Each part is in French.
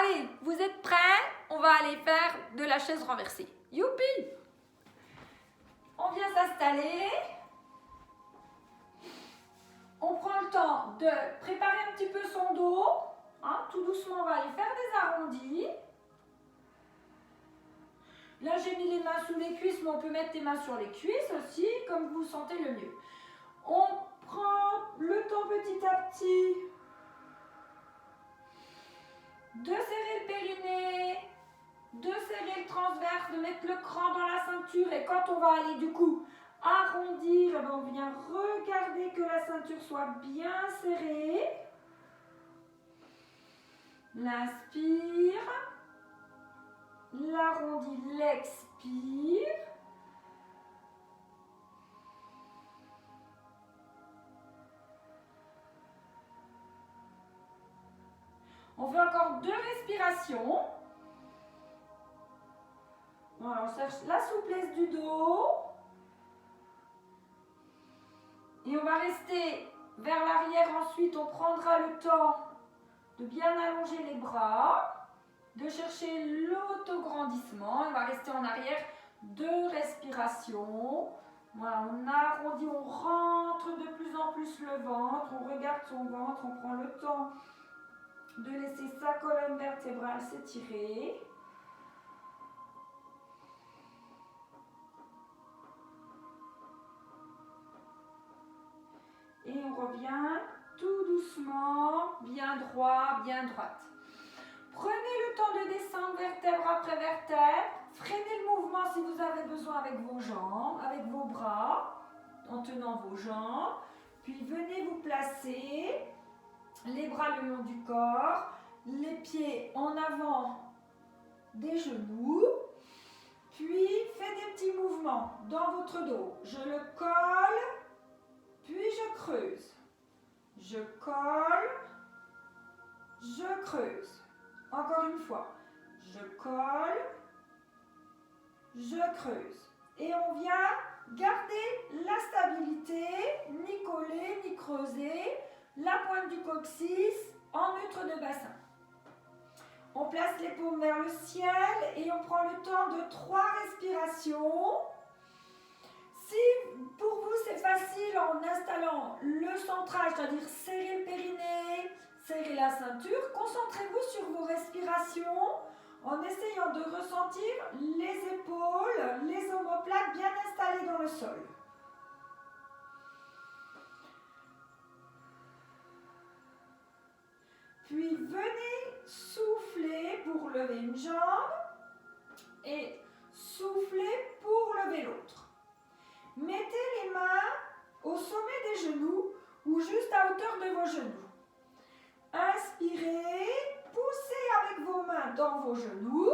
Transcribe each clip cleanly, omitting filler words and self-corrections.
Allez, vous êtes prêts? On va aller faire de la chaise renversée. Youpi! On vient s'installer. On prend le temps de préparer un petit peu son dos. Hein, tout doucement, on va aller faire des arrondis. Là, j'ai mis les mains sous les cuisses, mais on peut mettre les mains sur les cuisses aussi, comme vous sentez le mieux. On prend le temps petit à petit de serrer le périnée, de serrer le transverse, de mettre le cran dans la ceinture. Et quand on va aller du coup arrondir, on vient regarder que la ceinture soit bien serrée. L'inspire, l'arrondit, l'expire. On fait encore 2 respirations. Voilà, on cherche la souplesse du dos. Et on va rester vers l'arrière ensuite. On prendra le temps de bien allonger les bras, de chercher l'autograndissement. On va rester en arrière 2 respirations. Voilà, on arrondit, on rentre de plus en plus le ventre. On regarde son ventre, on prend le temps de laisser sa colonne vertébrale s'étirer. Et on revient tout doucement, bien droit, bien droite. Prenez le temps de descendre vertèbre après vertèbre. Freinez le mouvement si vous avez besoin avec vos jambes, avec vos bras, en tenant vos jambes. Puis venez vous placer, les bras le long du corps, les pieds en avant des genoux. Puis faites des petits mouvements dans votre dos. Je le colle, puis je creuse. Je colle, je creuse. Encore une fois. Je colle, je creuse. Et on vient garder la stabilité, ni coller, ni creuser. La pointe du coccyx en neutre de bassin. On place les paumes vers le ciel et on prend le temps de 3 respirations. Si pour vous c'est facile en installant le centrage, c'est-à-dire serrer le périnée, serrer la ceinture, concentrez-vous sur vos respirations en essayant de ressentir les épaules, les omoplates bien installées dans le sol. Puis venez souffler pour lever une jambe et souffler pour lever l'autre. Mettez les mains au sommet des genoux ou juste à hauteur de vos genoux. Inspirez, poussez avec vos mains dans vos genoux.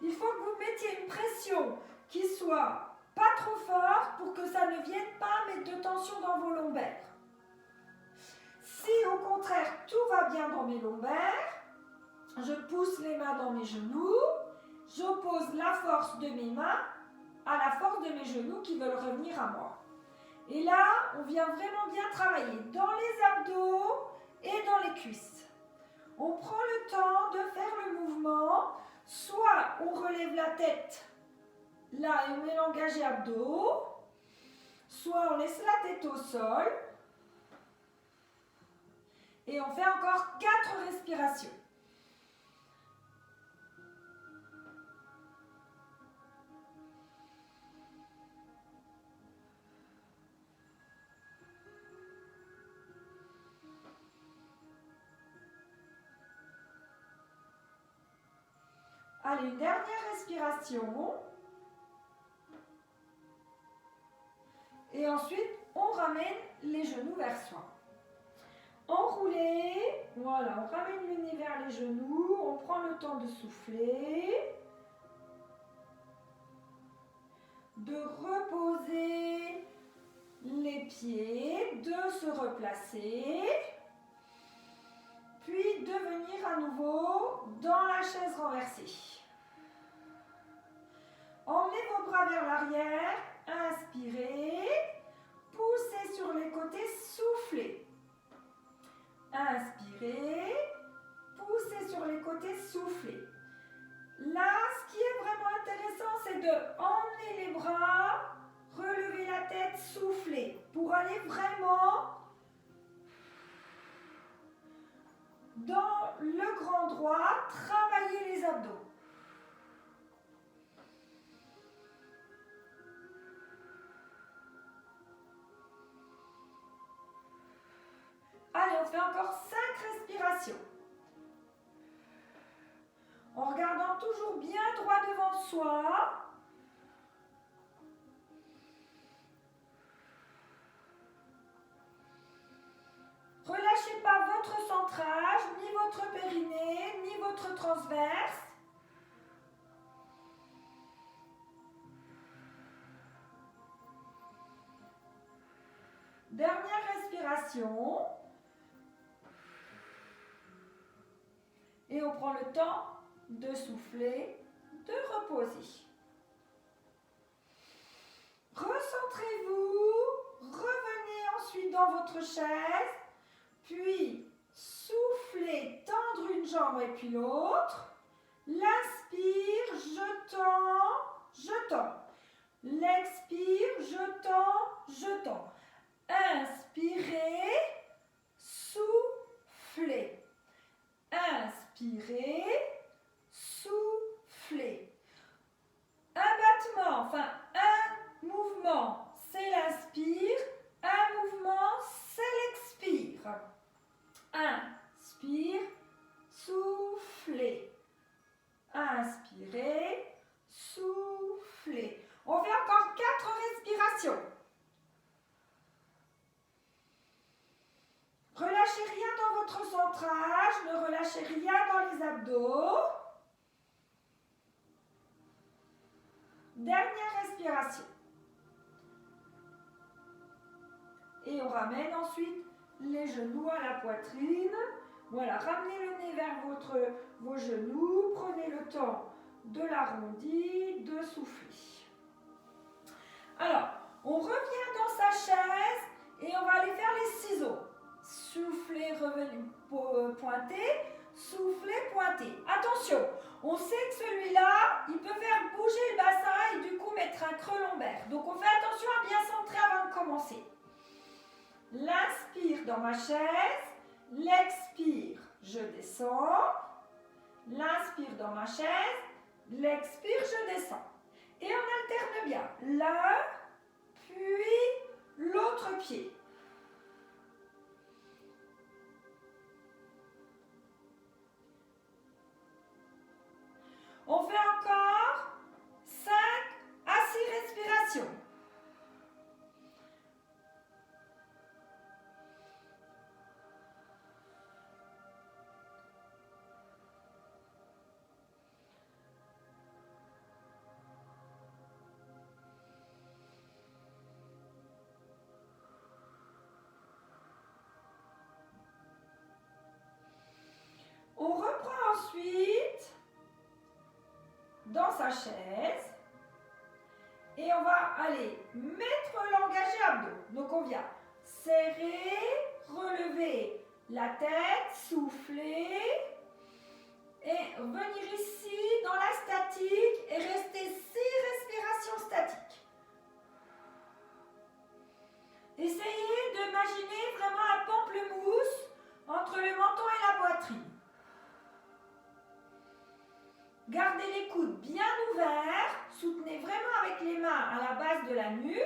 Il faut que vous mettiez une pression qui soit pas trop forte pour que ça ne vienne pas mettre de tension dans vos lombaires. Si au contraire tout va bien dans mes lombaires, je pousse les mains dans mes genoux, j'oppose la force de mes mains à la force de mes genoux qui veulent revenir à moi. Et là, on vient vraiment bien travailler dans les abdos et dans les cuisses. On prend le temps de faire le mouvement, soit on relève la tête là et on met l'engagé abdos, soit on laisse la tête au sol. Et on fait encore 4 respirations. Allez, une dernière respiration. Et ensuite, on ramène les genoux vers soi. Enroulez, voilà, on ramène le nez vers les genoux, on prend le temps de souffler, de reposer les pieds, de se replacer, puis de venir à nouveau dans la chaise renversée. Emmenez vos bras vers l'arrière, inspirez, poussez sur les côtés, soufflez. Inspirez, poussez côté soufflé. Là, ce qui est vraiment intéressant, c'est de emmener les bras, relever la tête, souffler, pour aller vraiment dans le grand droit, travailler les abdos. Allez, on fait encore 5 respirations. En regardant toujours bien droit devant soi. Relâchez pas votre centrage, ni votre périnée, ni votre transverse. Dernière respiration. Et on prend le temps de souffler, de reposer. Recentrez-vous, revenez ensuite dans votre chaise, puis soufflez, tendre une jambe et puis l'autre. L'inspire, je tends. L'expire, je tends. Inspirez, soufflez. Inspirez, soufflez. Un battement, enfin un mouvement, c'est l'inspire. Un mouvement, c'est l'expire. Inspire, soufflez. Inspirez, soufflez. On fait encore 4 respirations. Relâchez rien dans votre centrage, ne relâchez rien dans les abdos. Dernière respiration. Et on ramène ensuite les genoux à la poitrine. Voilà, ramenez le nez vers vos genoux. Prenez le temps de l'arrondir, de souffler. Alors, on revient dans sa chaise et on va aller faire les ciseaux. Soufflez, revenez, pointez, soufflez, pointez. Attention, on sait que celui-là, il peut faire bouger le bassin et du coup mettre un creux lombaire. Donc on fait attention à bien centrer avant de commencer. L'inspire dans ma chaise, l'expire, je descends. L'inspire dans ma chaise, l'expire, je descends. Et on alterne bien. L'un, puis l'autre pied. On fait encore 5 à 6 respirations. On reprend ensuite dans sa chaise et on va aller mettre l'engagé abdos. Donc on vient serrer, relever la tête, souffler et venir ici dans la statique et rester 6 respirations statiques. Essayez d'imaginer vraiment un pamplemousse entre le menton et la poitrine. Gardez les coudes bien ouverts, soutenez vraiment avec les mains à la base de la nuque.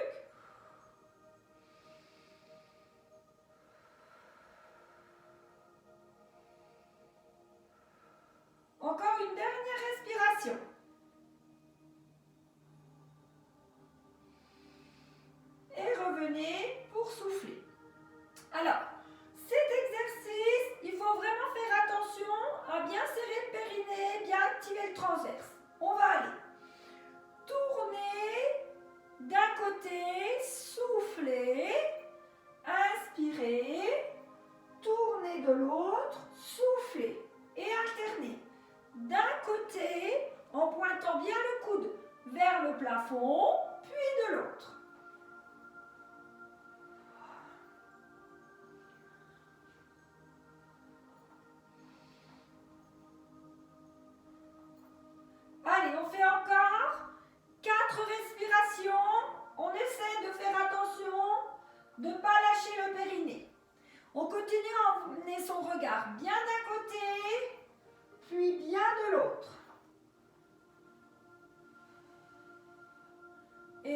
Encore une dernière respiration. Et revenez pour souffler. Alors, cet exercice, il faut vraiment faire attention à bien serrer le périnée, bien activer le transverse. On va aller tourner d'un côté, souffler, inspirer, tourner de l'autre, souffler et alterner. D'un côté, en pointant bien le coude vers le plafond, puis de l'autre.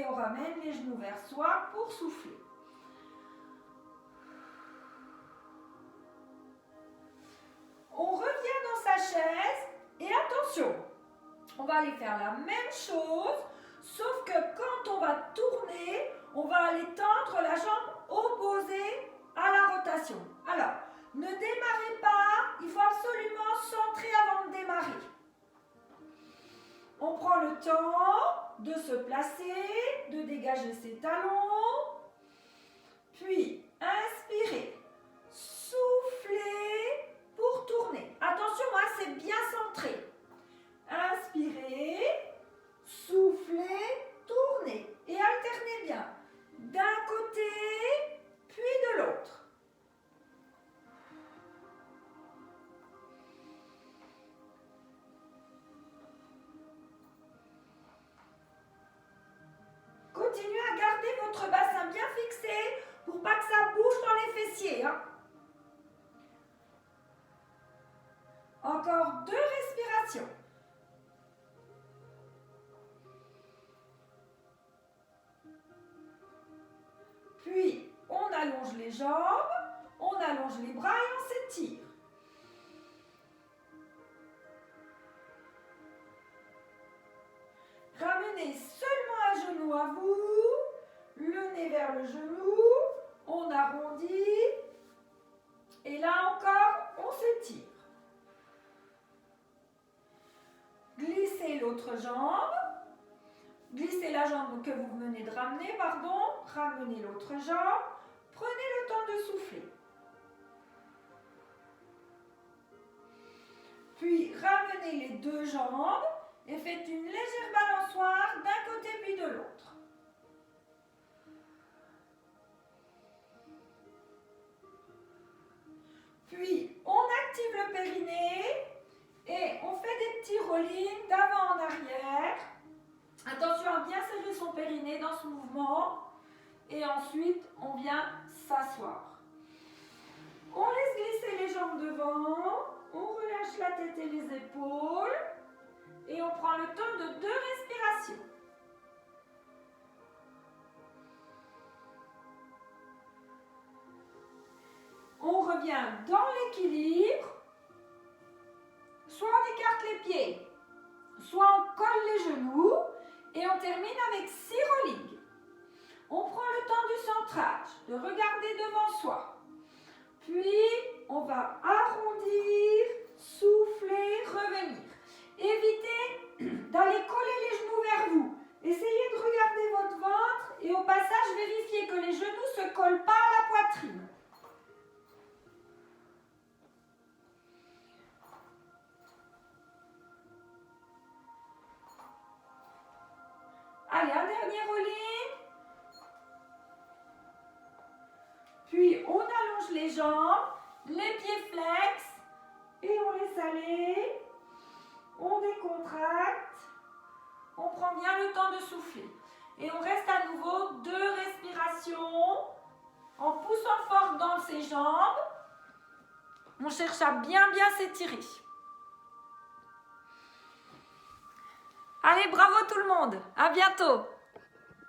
on ramène les genoux vers soi pour souffler. On revient dans sa chaise et attention, on va aller faire la même chose, sauf que quand on va tourner, on va aller tendre la jambe opposée à la rotation. Alors, ne démarrez pas, il faut absolument centrer avant de démarrer. On prend le temps de se placer, de dégager ses talons, puis inspirez, soufflez pour tourner. Attention, c'est bien centré. Inspirez, soufflez, tournez et alternez bien d'un côté puis de l'autre. Continuez à garder votre bassin bien fixé pour pas que ça bouge dans les fessiers. Encore 2 respirations. Puis, on allonge les jambes, on allonge les bras et on s'étire. Ramenez seulement un genou à vous, le nez vers le genou, on arrondit et là encore, on s'étire. Glissez l'autre jambe, glissez la jambe que vous venez de ramener, ramenez l'autre jambe, prenez le temps de souffler. Puis ramenez les 2 jambes et faites une légère balançoire d'un côté puis de l'autre. Puis on active le périnée et on fait des petits rollings d'avant en arrière. Attention à bien serrer son périnée dans ce mouvement. Et ensuite, on vient s'asseoir. On laisse glisser les jambes devant. On relâche la tête et les épaules. Et on prend le temps de 2 respirations. On revient dans l'équilibre. Soit on écarte les pieds, soit on colle les genoux et on termine avec 6 rollings. On prend le temps du centrage, de regarder devant soi. Puis, on va arrondir, souffler, revenir. Évitez d'aller coller les genoux vers vous. Essayez de regarder votre ventre et au passage, vérifiez que les genoux ne se collent pas à la poitrine. Allez, un dernier rolling. Puis, on allonge les jambes, les pieds flex et on laisse aller. On décontracte. On prend bien le temps de souffler. Et on reste à nouveau 2 respirations en poussant fort dans ses jambes. On cherche à bien s'étirer. Allez, bravo tout le monde. À bientôt.